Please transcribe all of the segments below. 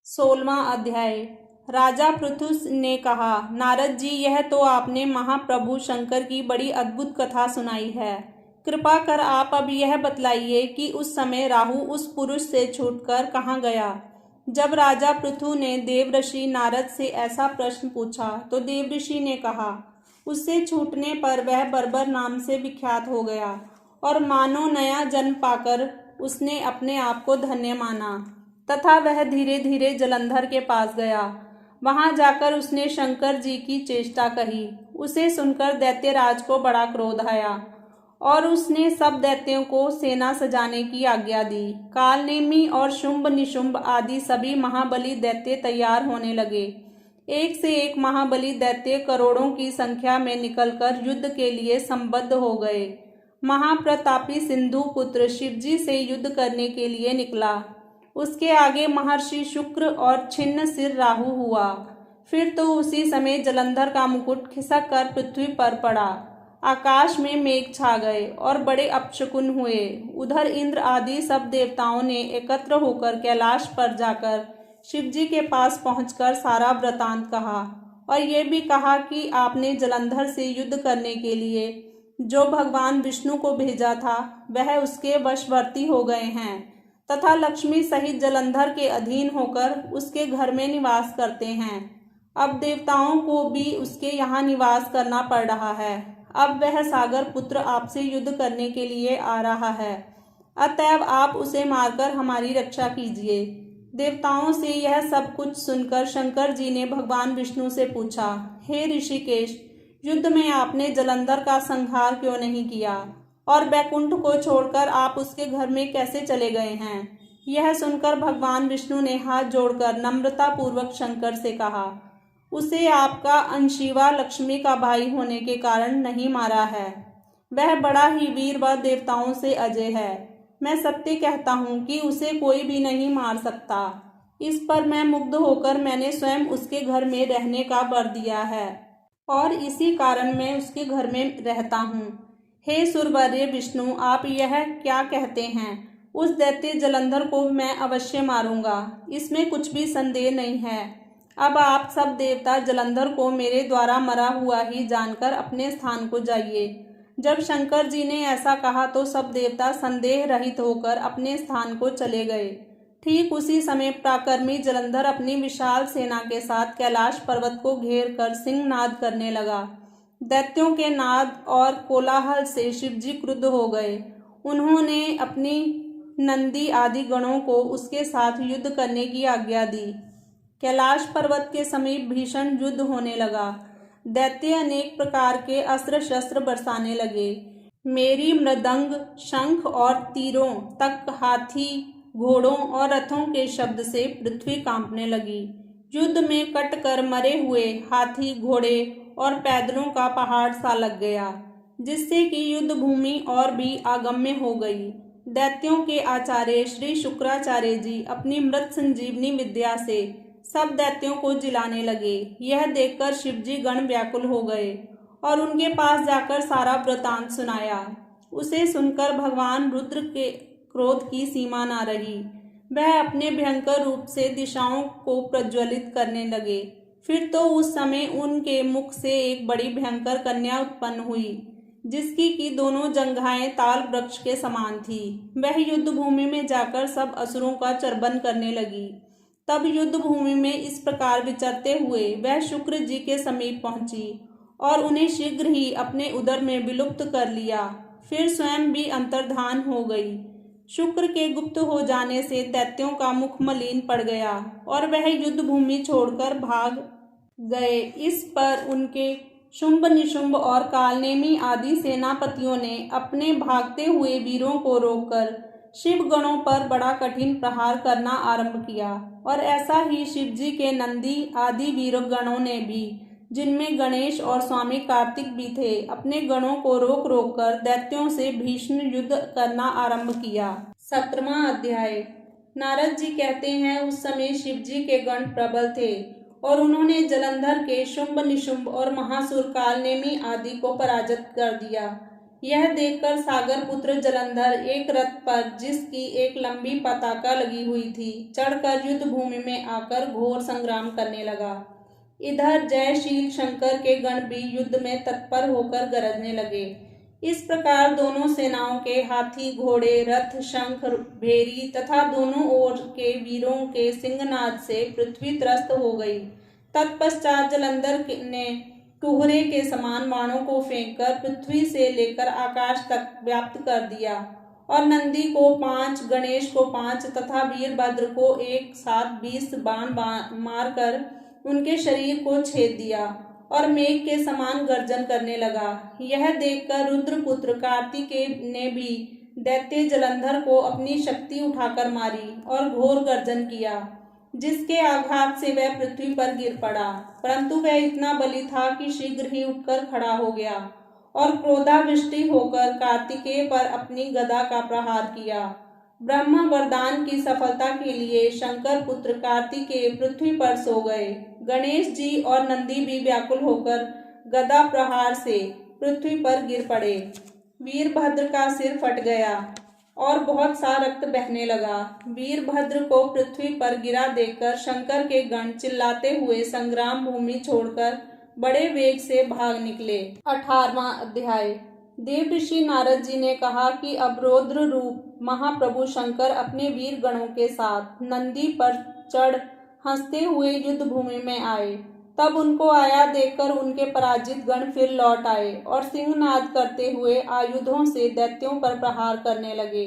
16वां अध्याय। राजा पृथु ने कहा, नारद जी, यह तो आपने महाप्रभु शंकर की बड़ी अद्भुत कथा सुनाई है। कृपा कर आप अब यह बतलाइए कि उस समय राहु उस पुरुष से छूटकर कहाँ गया। जब राजा पृथु ने देवऋषि नारद से ऐसा प्रश्न पूछा तो देवऋषि ने कहा, उससे छूटने पर वह बर्बर नाम से विख्यात हो गया और मानो नया जन्म पाकर उसने अपने आप को धन्य माना तथा वह धीरे धीरे जलंधर के पास गया। वहां जाकर उसने शंकर जी की चेष्टा कही। उसे सुनकर दैत्यराज को बड़ा क्रोध आया और उसने सब दैत्यों को सेना सजाने की आज्ञा दी। कालनेमी और शुंभ निशुंभ आदि सभी महाबली दैत्य तैयार होने लगे। एक से एक महाबली दैत्य करोड़ों की संख्या में निकलकर युद्ध के लिए संबद्ध हो गए। महाप्रतापी सिंधु पुत्र शिवजी से युद्ध करने के लिए निकला। उसके आगे महर्षि शुक्र और छिन्न सिर राहु हुआ। फिर तो उसी समय जलंधर का मुकुट खिसक कर पृथ्वी पर पड़ा। आकाश में मेघ छा गए और बड़े अपशकुन हुए। उधर इंद्र आदि सब देवताओं ने एकत्र होकर कैलाश पर जाकर शिवजी के पास पहुंचकर सारा वृतांत कहा और ये भी कहा कि आपने जलंधर से युद्ध करने के लिए जो भगवान विष्णु को भेजा था वह उसके वशवर्ती हो गए हैं तथा लक्ष्मी सहित जलंधर के अधीन होकर उसके घर में निवास करते हैं। अब देवताओं को भी उसके यहाँ निवास करना पड़ रहा है। अब वह सागर पुत्र आपसे युद्ध करने के लिए आ रहा है, अतएव आप उसे मारकर हमारी रक्षा कीजिए। देवताओं से यह सब कुछ सुनकर शंकर जी ने भगवान विष्णु से पूछा, हे ऋषिकेश, युद्ध में आपने जलंधर का संहार क्यों नहीं किया और बैकुंठ को छोड़कर आप उसके घर में कैसे चले गए हैं। यह सुनकर भगवान विष्णु ने हाथ जोड़कर नम्रता पूर्वक शंकर से कहा, उसे आपका अंशिवा लक्ष्मी का भाई होने के कारण नहीं मारा है। वह बड़ा ही वीर व देवताओं से अजय है। मैं सत्य कहता हूँ कि उसे कोई भी नहीं मार सकता। इस पर मैं मुग्ध होकर मैंने स्वयं उसके घर में रहने का वर दिया है और इसी कारण मैं उसके घर में रहता हूँ। हे सुरवर्य विष्णु, आप यह क्या कहते हैं? उस दैत्य जलंधर को मैं अवश्य मारूंगा, इसमें कुछ भी संदेह नहीं है। अब आप सब देवता जलंधर को मेरे द्वारा मरा हुआ ही जानकर अपने स्थान को जाइए। जब शंकर जी ने ऐसा कहा तो सब देवता संदेह रहित होकर अपने स्थान को चले गए। ठीक उसी समय पराक्रमी जलंधर अपनी विशाल सेना के साथ कैलाश पर्वत को घेर कर सिंहनाद करने लगा। दैत्यों के नाद और कोलाहल से शिवजी क्रुद्ध हो गए। उन्होंने अपनी नंदी आदि गणों को उसके साथ युद्ध करने की आज्ञा दी। कैलाश पर्वत के समीप भीषण युद्ध होने लगा। दैत्य अनेक प्रकार के अस्त्र शस्त्र बरसाने लगे। मेरी मृदंग, शंख और तीरों तक हाथी, घोड़ों और रथों के शब्द से पृथ्वी कांपने लगी। युद्ध में कट कर मरे हुए हाथी, घोड़े और पैदलों का पहाड़ सा लग गया, जिससे कि युद्ध भूमि और भी अगम्य हो गई। दैत्यों के आचार्य श्री शुक्राचार्य जी अपनी मृत संजीवनी विद्या से सब दैत्यों को जिलाने लगे। यह देखकर शिवजी गण व्याकुल हो गए और उनके पास जाकर सारा वृतांत सुनाया। उसे सुनकर भगवान रुद्र के क्रोध की सीमा न रही। वह अपने भयंकर रूप से दिशाओं को प्रज्वलित करने लगे। फिर तो उस समय उनके मुख से एक बड़ी भयंकर कन्या उत्पन्न हुई, जिसकी की दोनों जंघाएं ताल वृक्ष के समान थी। वह युद्ध भूमि में जाकर सब असुरों का चर्बन करने लगी। तब युद्ध भूमि में इस प्रकार विचरते हुए वह शुक्र जी के समीप पहुंची और उन्हें शीघ्र ही अपने उदर में विलुप्त कर लिया। फिर स्वयं भी अंतर्धान हो गई। शुक्र के गुप्त हो जाने से दैत्यों का मुख मलिन पड़ गया और वह युद्ध भूमि छोड़कर भाग गए। इस पर उनके शुंभ निशुंभ और कालनेमी आदि सेनापतियों ने अपने भागते हुए वीरों को रोककर शिव गणों पर बड़ा कठिन प्रहार करना आरंभ किया और ऐसा ही शिवजी के नंदी आदि वीर गणों ने भी, जिनमें गणेश और स्वामी कार्तिक भी थे, अपने गणों को रोक रोक कर दैत्यों से भीषण युद्ध करना आरंभ किया। 17वां अध्याय। नारद जी कहते हैं, उस समय शिवजी के गण प्रबल थे और उन्होंने जलंधर के शुंभ निशुंभ और महासुर कालनेमी आदि को पराजित कर दिया। यह देखकर सागर पुत्र जलंधर एक रथ पर, जिसकी एक लंबी पताका लगी हुई थी, चढ़कर युद्ध भूमि में आकर घोर संग्राम करने लगा। इधर जयशील शंकर के गण भी युद्ध में तत्पर होकर गरजने लगे। इस प्रकार दोनों सेनाओं के हाथी, घोड़े, रथ, शंख, भेरी तथा दोनों ओर के वीरों के सिंहनाद से पृथ्वी त्रस्त हो गई। तत्पश्चात जलंधर ने कुहरे के समान बाणों को फेंककर पृथ्वी से लेकर आकाश तक व्याप्त कर दिया और नंदी को 5, गणेश को 5 तथा वीरभद्र को एक साथ 20 बाण मारकर उनके शरीर को छेद दिया और मेघ के समान गर्जन करने लगा। यह देखकर रुद्रपुत्र कार्तिकेय ने भी दैत्य जलंधर को अपनी शक्ति उठाकर मारी और घोर गर्जन किया, जिसके आघात से वह पृथ्वी पर गिर पड़ा। परंतु वह इतना बली था कि शीघ्र ही उठकर खड़ा हो गया और क्रोधाविष्ट होकर कार्तिकेय पर अपनी गदा का प्रहार किया। ब्रह्म वरदान की सफलता के लिए शंकर पुत्र कार्तिकेय पृथ्वी पर सो गए। गणेश जी और नंदी भी व्याकुल होकर गदा प्रहार से पृथ्वी पर गिर पड़े। वीरभद्र का सिर फट गया और बहुत सा रक्त बहने लगा। वीरभद्र को पृथ्वी पर गिरा देखकर शंकर के गण चिल्लाते हुए संग्राम भूमि छोड़कर बड़े वेग से भाग निकले। 18वां अध्याय। देव ऋषि नारद जी ने कहा कि अब रौद्र रूप महाप्रभु शंकर अपने वीर गणों के साथ नंदी पर चढ़ हंसते हुए युद्ध भूमि में आए। तब उनको आया देखकर उनके पराजित गण फिर लौट आए और सिंहनाद करते हुए आयुधों से दैत्यों पर प्रहार करने लगे।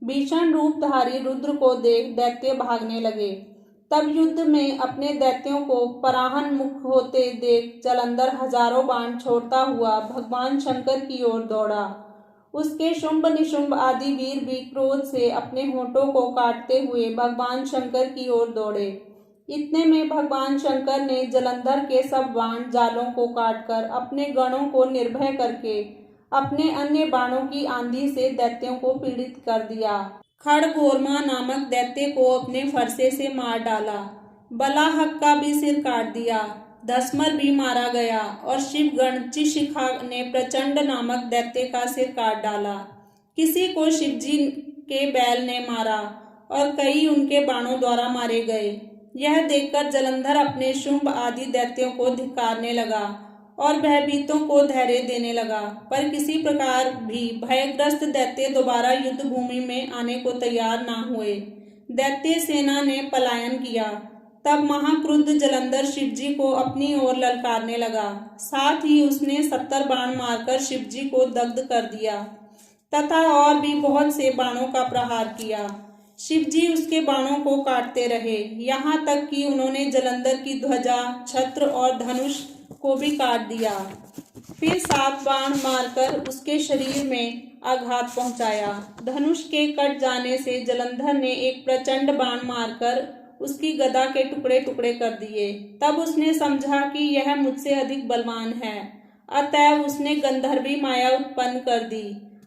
भीषण रूपधारी रुद्र को देख दैत्य भागने लगे। तब युद्ध में अपने दैत्यों को पराहन मुख होते देख जलंधर हजारों बाण छोड़ता हुआ भगवान शंकर की ओर दौड़ा। उसके शुंभ निशुंभ आदि वीर भी क्रोध से अपने होठों को काटते हुए भगवान शंकर की ओर दौड़े। इतने में भगवान शंकर ने जलंधर के सब बाण जालों को काटकर अपने गणों को निर्भय करके अपने अन्य बाणों की आंधी से दैत्यों को पीड़ित कर दिया। खड़गोरमा नामक दैत्य को अपने फरसे से मार डाला। बलाहक का भी सिर काट दिया। धस्मर भी मारा गया और शिवगण चिशिखा ने प्रचंड नामक दैत्य का सिर काट डाला। किसी को शिवजी के बैल ने मारा और कई उनके बाणों द्वारा मारे गए। यह देखकर जलंधर अपने शुंभ आदि दैत्यों को धिक्कारने लगा और भयभीतों को धैर्य देने लगा, पर किसी प्रकार भी भयग्रस्त दैत्य दोबारा युद्ध भूमि में आने को तैयार ना हुए। दैत्य सेना ने पलायन किया। तब महाक्रुद्ध जलंधर शिवजी को अपनी ओर ललकारने लगा। साथ ही उसने 70 बाण मारकर शिवजी को दग्ध कर दिया तथा और भी बहुत से बाणों का प्रहार किया। शिवजी उसके बाणों को काटते रहे, यहाँ तक कि उन्होंने जलंधर की ध्वजा, छत्र और धनुष को भी काट दिया। फिर 7 बाण मारकर उसके शरीर में आघात पहुंचाया। धनुष के कट जाने से जलंधर ने एक प्रचंड बाण मारकर उसकी गदा के टुकड़े टुकड़े कर दिए। तब उसने समझा कि यह मुझसे अधिक बलवान है, अतएव उसने गंधर्वी माया उत्पन्न कर दी।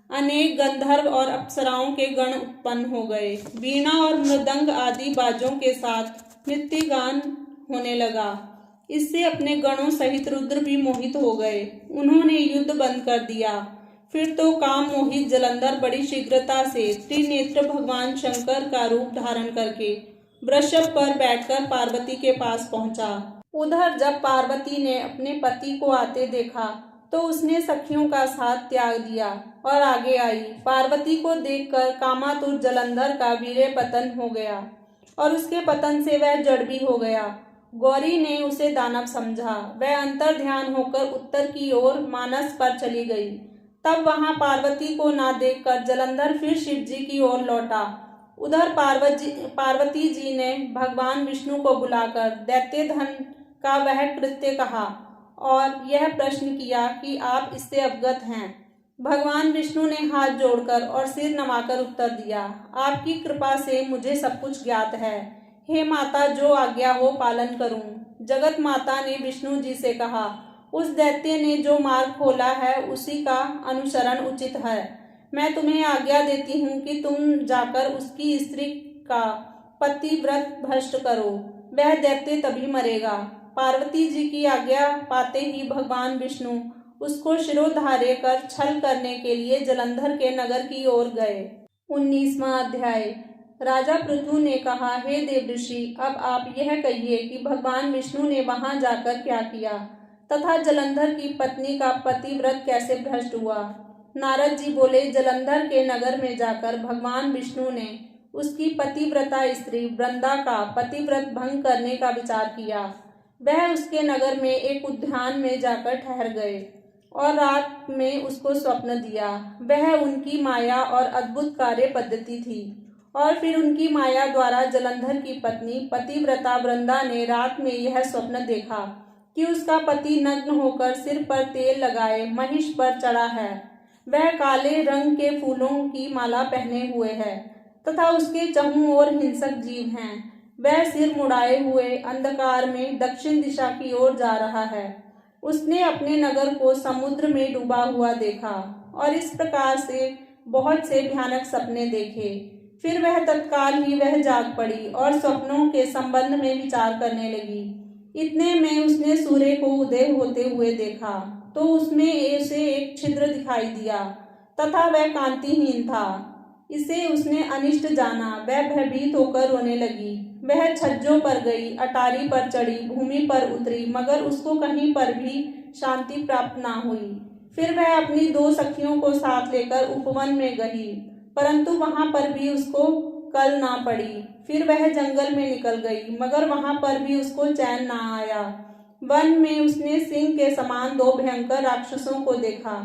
अनेक गंधर्व और अप्सराओं के गण उत्पन्न हो गए। वीणा और मृदंग आदि बाजों के साथ नृत्यगान होने लगा। इससे अपने गणों सहित रुद्र भी मोहित हो गए। उन्होंने युद्ध बंद कर दिया। फिर तो काम मोहित जलंधर बड़ी शीघ्रता से त्रिनेत्र भगवान शंकर का रूप धारण करके वृषभ पर बैठकर पार्वती के पास पहुंचा। उधर जब पार्वती ने अपने पति को आते देखा तो उसने सखियों का साथ त्याग दिया और आगे आई। पार्वती को देखकर कामातुर जलंधर का वीर्य पतन हो गया और उसके पतन से वह जड़ भी हो गया। गौरी ने उसे दानव समझा। वह अंतर ध्यान होकर उत्तर की ओर मानस पर चली गई। तब वहां पार्वती को ना देखकर जलंधर फिर शिवजी की ओर लौटा। उधर पार्वती जी ने भगवान विष्णु को बुलाकर दैत्य धन का वह कृत्य कहा और यह प्रश्न किया कि आप इससे अवगत हैं। भगवान विष्णु ने हाथ जोड़कर और सिर नवाकर उत्तर दिया, आपकी कृपा से मुझे सब कुछ ज्ञात है। हे माता, जो आज्ञा हो पालन करूं। जगत माता ने विष्णु जी से कहा, उस दैत्य ने जो मार्ग खोला है उसी का अनुसरण उचित है। मैं तुम्हें आज्ञा देती हूँ कि तुम जाकर उसकी स्त्री का पतिव्रत भ्रष्ट करो। वह दैत्य तभी मरेगा। पार्वती जी की आज्ञा पाते ही भगवान विष्णु उसको शिरोधार्य कर छल करने के लिए जलंधर के नगर की ओर गए। 19वां अध्याय। राजा पृथु ने कहा, हे देवऋषि, अब आप यह कहिए कि भगवान विष्णु ने वहां जाकर क्या किया तथा जलंधर की पत्नी का पतिव्रत कैसे भ्रष्ट हुआ। नारद जी बोले, जलंधर के नगर में जाकर भगवान विष्णु ने उसकी पतिव्रता स्त्री वृंदा का पतिव्रत भंग करने का विचार किया। वह उसके नगर में एक उद्यान में जाकर ठहर गए और रात में उसको स्वप्न दिया। वह उनकी माया और अद्भुत कार्य पद्धति थी। और फिर उनकी माया द्वारा जलंधर की पत्नी पतिव्रता वृंदा ने रात में यह स्वप्न देखा कि उसका पति नग्न होकर सिर पर तेल लगाए महिष पर चढ़ा है। वह काले रंग के फूलों की माला पहने हुए है तथा उसके चहुं ओर हिंसक जीव हैं। वह सिर मुड़ाए हुए अंधकार में दक्षिण दिशा की ओर जा रहा है। उसने अपने नगर को समुद्र में डूबा हुआ देखा और इस प्रकार से बहुत से भयानक सपने देखे। फिर वह तत्काल ही वह जाग पड़ी और स्वप्नों के संबंध में विचार करने लगी। इतने में उसने सूर्य को उदय होते हुए देखा तो उसमें उसे एक छिद्र दिखाई दिया तथा वह कांतिहीन था। इसे उसने अनिष्ट जाना। वह भयभीत होकर रोने लगी। वह छज्जों पर गई, अटारी पर चढ़ी, भूमि पर उतरी, मगर उसको कहीं पर भी शांति प्राप्त ना हुई। फिर वह अपनी 2 सखियों को साथ लेकर उपवन में गई, परंतु वहां पर भी उसको कल ना पड़ी। फिर वह जंगल में निकल गई, मगर वहां पर भी उसको चैन ना आया। वन में उसने सिंह के समान 2 भयंकर राक्षसों को देखा,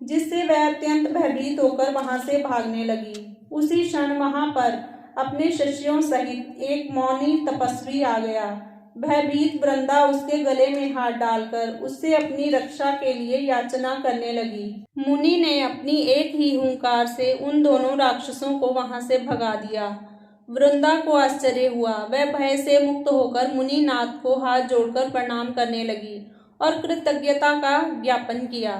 जिससे वह अत्यंत भयभीत होकर वहां से भागने लगी। उसी क्षण वहां पर अपने शिष्यों सहित एक मौनी तपस्वी आ गया। भयभीत वृंदा उसके गले में हाथ डालकर उससे अपनी रक्षा के लिए याचना करने लगी। मुनि ने अपनी एक ही हुंकार से उन दोनों राक्षसों को वहां से भगा दिया। वृंदा को आश्चर्य हुआ। वह भय से मुक्त होकर मुनिनाथ को हाथ जोड़कर प्रणाम करने लगी और कृतज्ञता का ज्ञापन किया।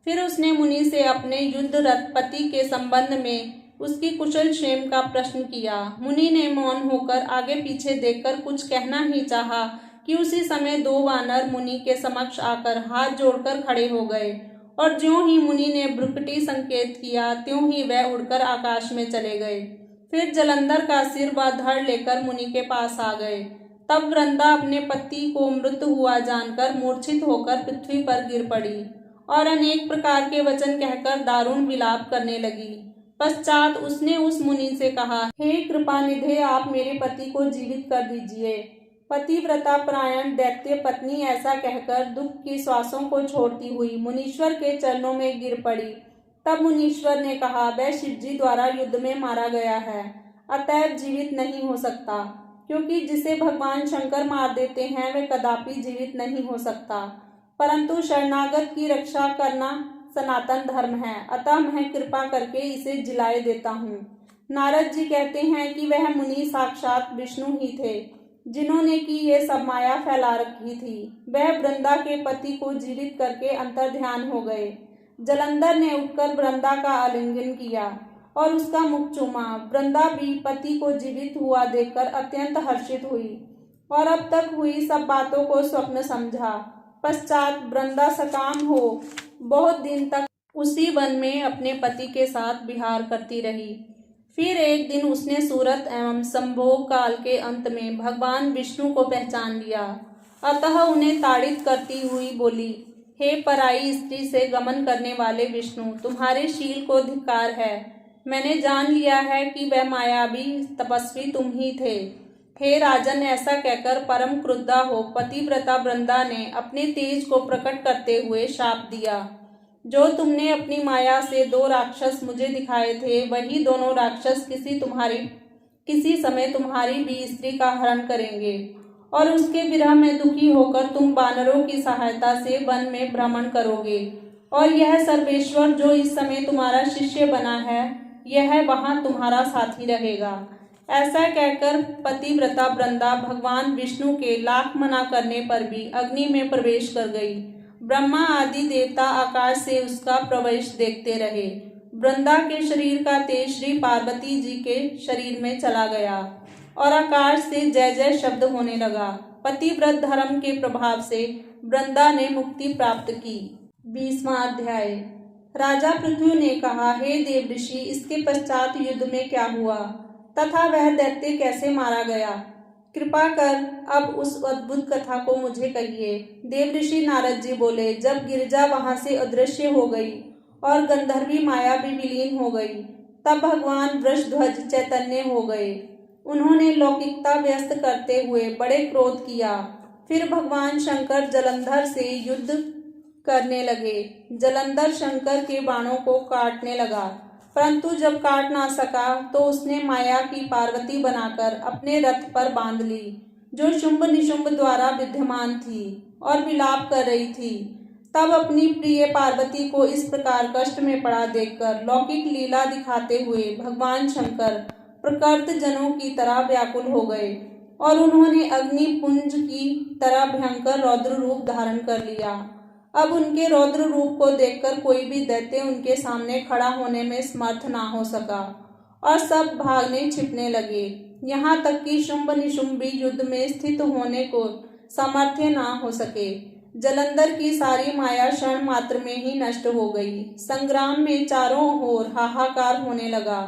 फिर उसने मुनि से अपने युद्धरत पति के संबंध में उसकी कुशल क्षेम का प्रश्न किया। मुनि ने मौन होकर आगे पीछे देखकर कुछ कहना ही चाहा कि उसी समय 2 वानर मुनि के समक्ष आकर हाथ जोड़कर खड़े हो गए और ज्यों ही मुनि ने भ्रुकुटी संकेत किया त्यों ही वह उड़कर आकाश में चले गए। फिर जलंधर का सिर व धड़ लेकर मुनि के पास आ गए। तब वृंदा अपने पति को मृत हुआ जानकर मूर्छित होकर पृथ्वी पर गिर पड़ी और अनेक प्रकार के वचन कहकर दारुण विलाप करने लगी। पश्चात उसने उस मुनि से कहा, हे कृपानिधे, आप मेरे पति को जीवित कर दीजिए। पतिव्रता परायण दैत्य पत्नी ऐसा कहकर दुख की श्वासों को छोड़ती हुई मुनीश्वर के चरणों में गिर पड़ी। तब मुनीश्वर ने कहा, वह शिवजी द्वारा युद्ध में मारा गया है, अतएव जीवित नहीं हो सकता, क्योंकि जिसे भगवान शंकर मार देते हैं वह कदापि जीवित नहीं हो सकता। परंतु शरणागत की रक्षा करना सनातन धर्म है, अतः मैं कृपा करके इसे जिलाए देता हूँ। नारद जी कहते हैं कि वह मुनि साक्षात विष्णु ही थे, जिन्होंने की ये सब माया फैला रखी थी। वह वृंदा के पति को जीवित करके अंतर्ध्यान हो गए। जलंधर ने उठकर वृंदा का आलिंगन किया और उसका मुख चूमा। वृंदा भी पति को जीवित हुआ देखकर अत्यंत हर्षित हुई और अब तक हुई सब बातों को स्वप्न समझा। पश्चात वृंदा सकाम हो बहुत दिन तक उसी वन में अपने पति के साथ विहार करती रही। फिर एक दिन उसने सूरत एवं संभोग काल के अंत में भगवान विष्णु को पहचान लिया, अतः उन्हें ताड़ित करती हुई बोली, हे पराई स्त्री से गमन करने वाले विष्णु, तुम्हारे शील को धिक्कार है। मैंने जान लिया है कि वह मायावी तपस्वी तुम ही थे। हे राजन, ऐसा कहकर परम क्रुद्धा हो पतिव्रता वृंदा ने अपने तेज को प्रकट करते हुए शाप दिया, जो तुमने अपनी माया से 2 राक्षस मुझे दिखाए थे, वही दोनों राक्षस किसी समय तुम्हारी भी स्त्री का हरण करेंगे और उसके विरह में दुखी होकर तुम वानरों की सहायता से वन में भ्रमण करोगे और यह सर्वेश्वर जो इस समय तुम्हारा शिष्य बना है, यह वहां तुम्हारा साथी रहेगा। ऐसा कहकर पतिव्रता वृंदा भगवान विष्णु के लाख मना करने पर भी अग्नि में प्रवेश कर गई। ब्रह्मा आदि देवता आकाश से उसका प्रवेश देखते रहे। वृंदा के शरीर का तेज श्री पार्वती जी के शरीर में चला गया और आकाश से जय जय शब्द होने लगा। पतिव्रत धर्म के प्रभाव से वृंदा ने मुक्ति प्राप्त की। 20वां अध्याय। राजा पृथु ने कहा, हे देवऋषि, इसके पश्चात युद्ध में क्या हुआ तथा वह दैत्य कैसे मारा गया? कृपा कर अब उस अद्भुत कथा को मुझे कहिए। देवऋषि नारद जी बोले, जब गिरिजा वहां से अदृश्य हो गई और गंधर्वी माया भी विलीन हो गई, तब भगवान वृषध्वज चैतन्य हो गए। उन्होंने लौकिकता व्यस्त करते हुए बड़े क्रोध किया। फिर भगवान शंकर जलंधर से युद्ध करने लगे। जलंधर शंकर के बाणों को काटने लगा, परंतु जब काट ना सका तो उसने माया की पार्वती बनाकर अपने रथ पर बांध ली, जो शुंभ निशुंभ द्वारा विद्यमान थी और विलाप कर रही थी। तब अपनी प्रिय पार्वती को इस प्रकार कष्ट में पड़ा देखकर लौकिक लीला दिखाते हुए भगवान शंकर प्रकृत जनों की तरह व्याकुल हो गए और उन्होंने अग्नि पुंज की तरह भयंकर रौद्र रूप धारण कर लिया। अब उनके रौद्र रूप को देखकर कोई भी दैत्य उनके सामने खड़ा होने में समर्थ ना हो सका और सब भागने छिपने लगे। यहाँ तक कि शुंभ निशुंभ भी युद्ध में स्थित होने को सामर्थ्य ना हो सके। जलंधर की सारी माया क्षण मात्र में ही नष्ट हो गई। संग्राम में चारों ओर हाहाकार होने लगा।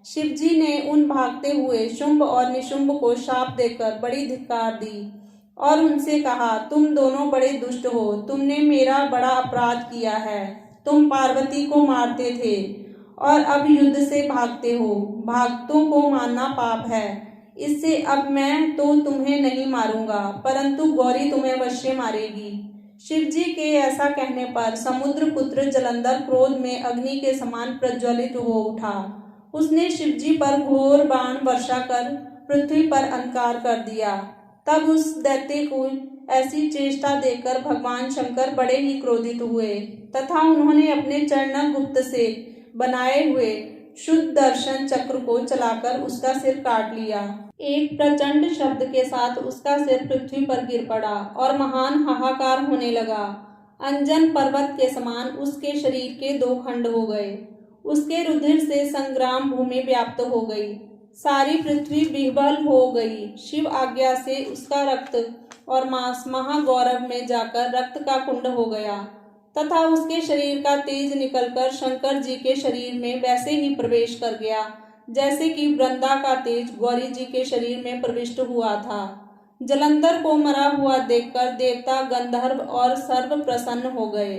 शिवजी ने उन भागते हुए शुंभ और निशुंभ को शाप देकर बड़ी धिक्कार दी और उनसे कहा, तुम दोनों बड़े दुष्ट हो, तुमने मेरा बड़ा अपराध किया है। तुम पार्वती को मारते थे और अब युद्ध से भागते हो। भागतों को मारना पाप है। इससे अब मैं तो तुम्हें नहीं मारूंगा, परंतु गौरी तुम्हें अवश्य मारेगी। शिवजी के ऐसा कहने पर समुद्र पुत्र जलंधर क्रोध में अग्नि के समान प्रज्वलित हो उठा। उसने शिवजी पर घोर बाण वर्षा कर पृथ्वी पर अंधकार कर दिया। तब उस दैत्य को ऐसी चेष्टा देखकर भगवान शंकर बड़े ही क्रोधित हुए तथा उन्होंने अपने चरण गुप्त से बनाए हुए शुद्ध दर्शन चक्र को चलाकर उसका सिर काट लिया। एक प्रचंड शब्द के साथ उसका सिर पृथ्वी पर गिर पड़ा और महान हाहाकार होने लगा। अंजन पर्वत के समान उसके शरीर के 2 खंड हो गए। उसके रुधिर से संग्राम भूमि व्याप्त हो गई। सारी पृथ्वी विह्वल हो गई। शिव आज्ञा से उसका रक्त और मांस महागौरव में जाकर रक्त का कुंड हो गया तथा उसके शरीर का तेज निकलकर शंकर जी के शरीर में वैसे ही प्रवेश कर गया जैसे कि वृंदा का तेज गौरी जी के शरीर में प्रविष्ट हुआ था। जलंधर को मरा हुआ देखकर देवता, गंधर्व और सर्व प्रसन्न हो गए।